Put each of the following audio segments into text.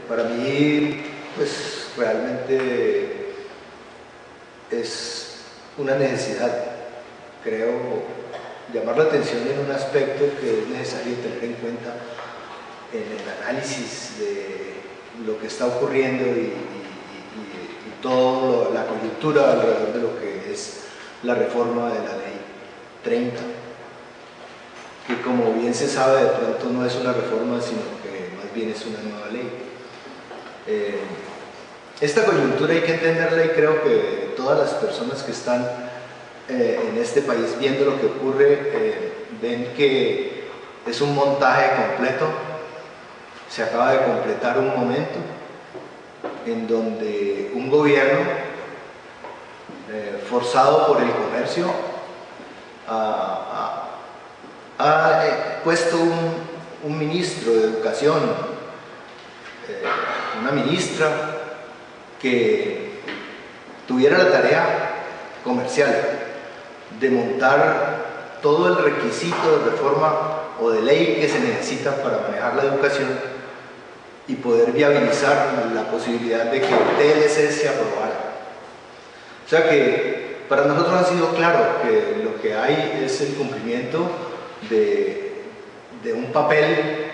Para mí, pues realmente es una necesidad, creo, llamar la atención en un aspecto que es necesario tener en cuenta en el análisis de lo que está ocurriendo y toda la coyuntura alrededor de lo que es la reforma de la ley 30, que como bien se sabe de pronto no es una reforma sino que más bien es una nueva ley. Esta coyuntura hay que entenderla y creo que todas las personas que están en este país viendo lo que ocurre ven que es un montaje completo. Se acaba de completar un momento en donde un gobierno forzado por el comercio ha puesto un ministro de educación, una ministra que tuviera la tarea comercial de montar todo el requisito de reforma o de ley que se necesita para manejar la educación y poder viabilizar la posibilidad de que el TLC se aprobara. O sea que para nosotros ha sido claro que lo que hay es el cumplimiento de un papel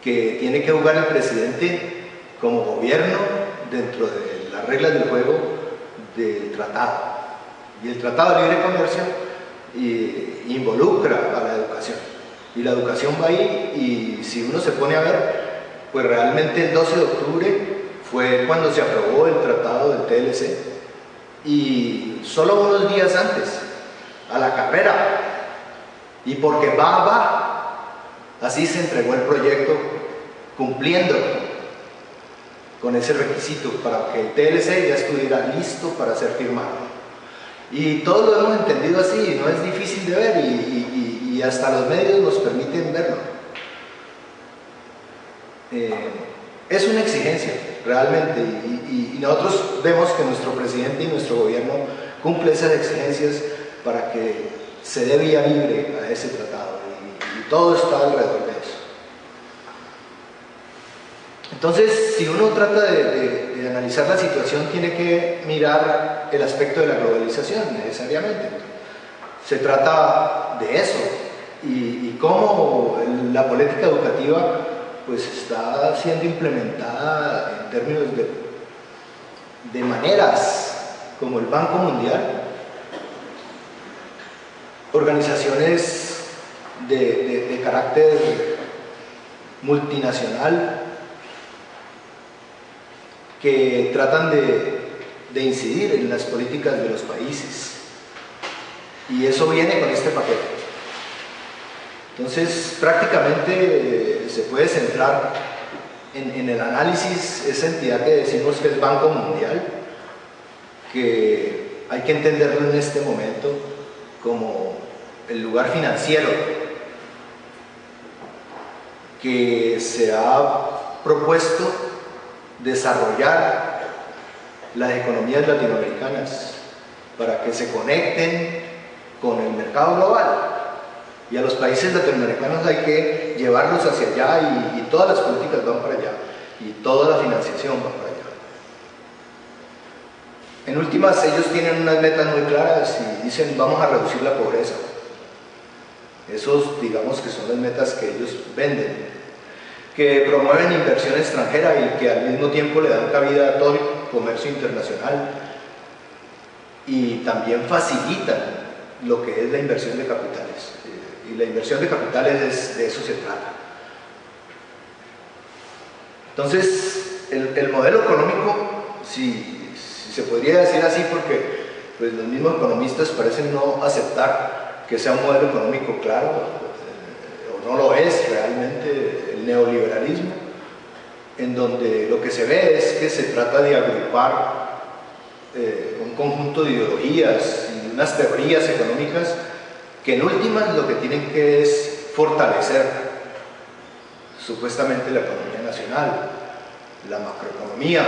que tiene que jugar el presidente como gobierno dentro de las reglas del juego del tratado. Y el Tratado de Libre Comercio involucra a la educación. Y la educación va ahí, y si uno se pone a ver, pues realmente el 12 de octubre fue cuando se aprobó el tratado del TLC, y solo unos días antes, a la carrera, y porque va, así se entregó el proyecto cumpliendo con ese requisito para que el TLC ya estuviera listo para ser firmado. Y todos lo hemos entendido así, no es difícil de ver, y hasta los medios nos permiten verlo. Es una exigencia, realmente, y nosotros vemos que nuestro presidente y nuestro gobierno cumple esas exigencias para que se dé vía libre a ese tratado, y todo está alrededor de eso. Entonces, si uno trata de analizar la situación, tiene que mirar el aspecto de la globalización, necesariamente. Se trata de eso, y cómo la política educativa pues está siendo implementada en términos de maneras como el Banco Mundial, organizaciones de carácter multinacional que tratan de incidir en las políticas de los países, y eso viene con este paquete. Entonces, prácticamente se puede centrar en el análisis esa entidad que decimos que es Banco Mundial, que hay que entenderlo en este momento como el lugar financiero que se ha propuesto desarrollar las economías latinoamericanas para que se conecten con el mercado global. Y a los países latinoamericanos hay que llevarlos hacia allá, y todas las políticas van para allá, y toda la financiación va para allá. En últimas, ellos tienen unas metas muy claras y dicen: vamos a reducir la pobreza. Esos, digamos, que son las metas que ellos venden, que promueven inversión extranjera y que al mismo tiempo le dan cabida a todo el comercio internacional, y también facilitan lo que es la inversión de capitales. Y la inversión de capitales, de eso se trata. Entonces, el modelo económico, si se podría decir así, porque pues los mismos economistas parecen no aceptar que sea un modelo económico claro, o no lo es realmente, el neoliberalismo, en donde lo que se ve es que se trata de agrupar un conjunto de ideologías y unas teorías económicas que en últimas lo que tienen que es fortalecer supuestamente la economía nacional, la macroeconomía,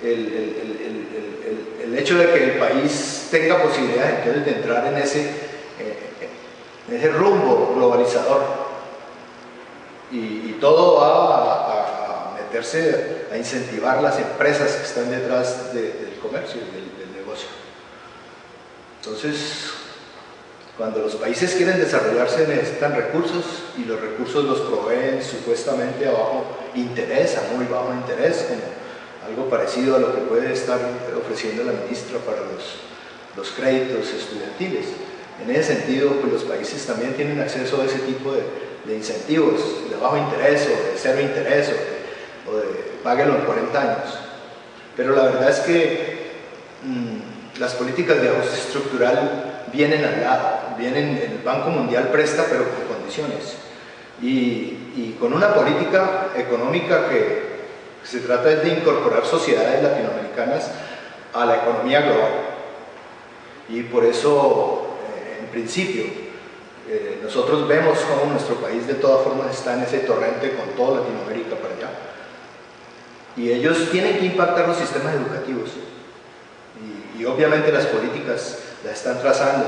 el hecho de que el país tenga posibilidades entonces de entrar en ese rumbo globalizador, y todo va a comprometerse a incentivar las empresas que están detrás del comercio y del negocio. Entonces, cuando los países quieren desarrollarse necesitan recursos y los recursos los proveen supuestamente a bajo interés, a muy bajo interés, como algo parecido a lo que puede estar ofreciendo la ministra para los créditos estudiantiles. En ese sentido, pues los países también tienen acceso a ese tipo de incentivos de bajo interés o de cero interés o de páguenlo en 40 años. Pero la verdad es que las políticas de ajuste estructural vienen al lado, el Banco Mundial presta pero con condiciones y con una política económica que se trata de incorporar sociedades latinoamericanas a la economía global. Y por eso, en principio, nosotros vemos cómo nuestro país de todas formas está en ese torrente con toda Latinoamérica para allá. Y ellos tienen que impactar los sistemas educativos. Y obviamente las políticas las están trazando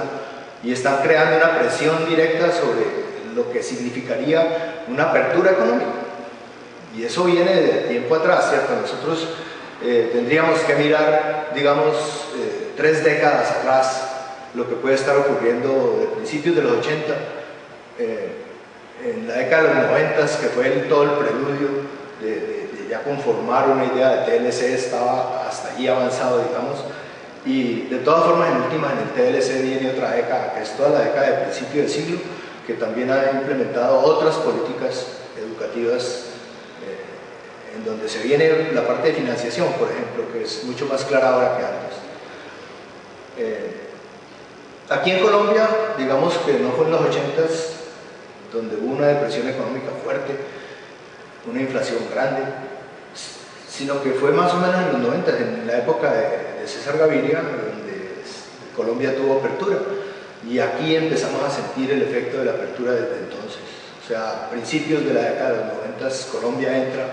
y están creando una presión directa sobre lo que significaría una apertura económica. Y eso viene de tiempo atrás, ¿cierto? Nosotros tendríamos que mirar, digamos, 3 décadas atrás, lo que puede estar ocurriendo de principios de los 80, en la década de los 90, que fue todo el preludio de ya conformar una idea de TLC, estaba hasta allí avanzado, digamos. Y de todas formas, en últimas, en el TLC viene otra década, que es toda la década de principio del siglo, que también ha implementado otras políticas educativas en donde se viene la parte de financiación, por ejemplo, que es mucho más clara ahora que antes. Aquí en Colombia, digamos que no fue en los 80s, donde hubo una depresión económica fuerte, una inflación grande, sino que fue más o menos en los 90, en la época de César Gaviria, donde Colombia tuvo apertura. Y aquí empezamos a sentir el efecto de la apertura desde entonces. O sea, a principios de la década de los 90 Colombia entra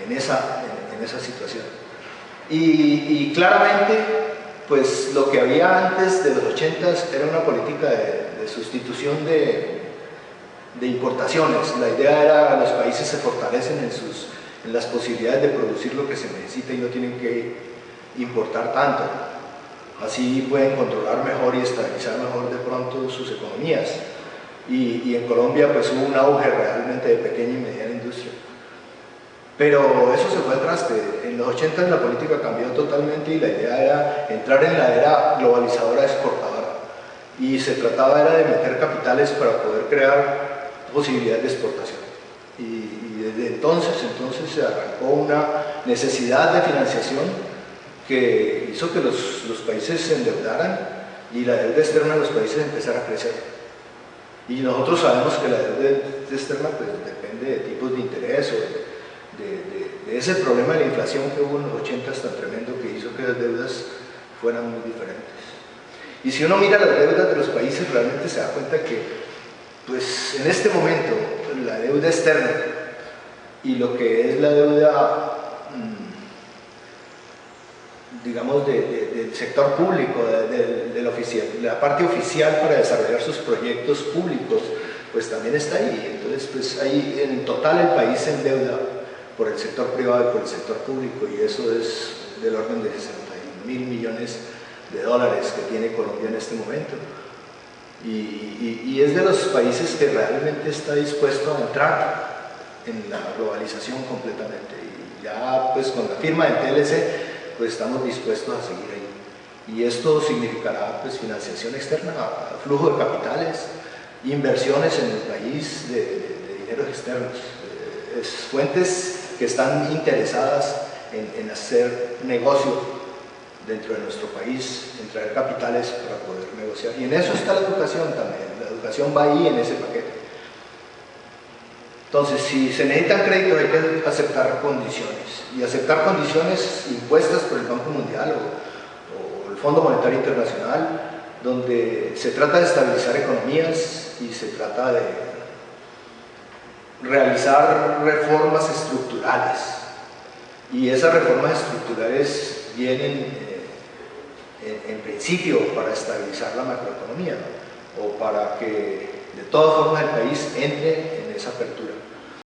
en esa situación. Y claramente, pues lo que había antes de los 80s era una política de sustitución de importaciones. La idea era que los países se fortalecen en las posibilidades de producir lo que se necesita y no tienen que importar tanto. Así pueden controlar mejor y estabilizar mejor de pronto sus economías. Y en Colombia pues hubo un auge realmente de pequeña y mediana industria. Pero eso se fue al traste. En los 80 la política cambió totalmente y la idea era entrar en la era globalizadora exportadora. Y se trataba era de meter capitales para poder crear posibilidades de exportación. Y desde entonces se arrancó una necesidad de financiación que hizo que los países se endeudaran y la deuda externa de los países empezara a crecer. Y nosotros sabemos que la deuda externa pues, depende de tipos de interés o de ese problema de la inflación que hubo en los 80 tan tremendo que hizo que las deudas fueran muy diferentes. Y si uno mira las deudas de los países realmente se da cuenta que pues en este momento la deuda externa y lo que es la deuda digamos del sector público, de la parte oficial para desarrollar sus proyectos públicos, pues también está ahí. Entonces pues ahí en total el país se endeuda por el sector privado y por el sector público y eso es del orden de 61.000 millones de dólares que tiene Colombia en este momento. Y es de los países que realmente está dispuesto a entrar en la globalización completamente. Y ya pues con la firma del TLC pues estamos dispuestos a seguir ahí. Y esto significará pues financiación externa, flujo de capitales, inversiones en el país de dineros externos, fuentes que están interesadas en hacer negocio dentro de nuestro país, en traer capitales para poder negociar. Y en eso está la educación también. La educación va ahí en ese paquete. Entonces, si se necesitan créditos hay que aceptar condiciones. Y aceptar condiciones impuestas por el Banco Mundial o el Fondo Monetario Internacional, donde se trata de estabilizar economías y se trata de realizar reformas estructurales. Y esas reformas estructurales vienen en principio para estabilizar la macroeconomía, ¿no? O para que de todas formas el país entre en esa apertura.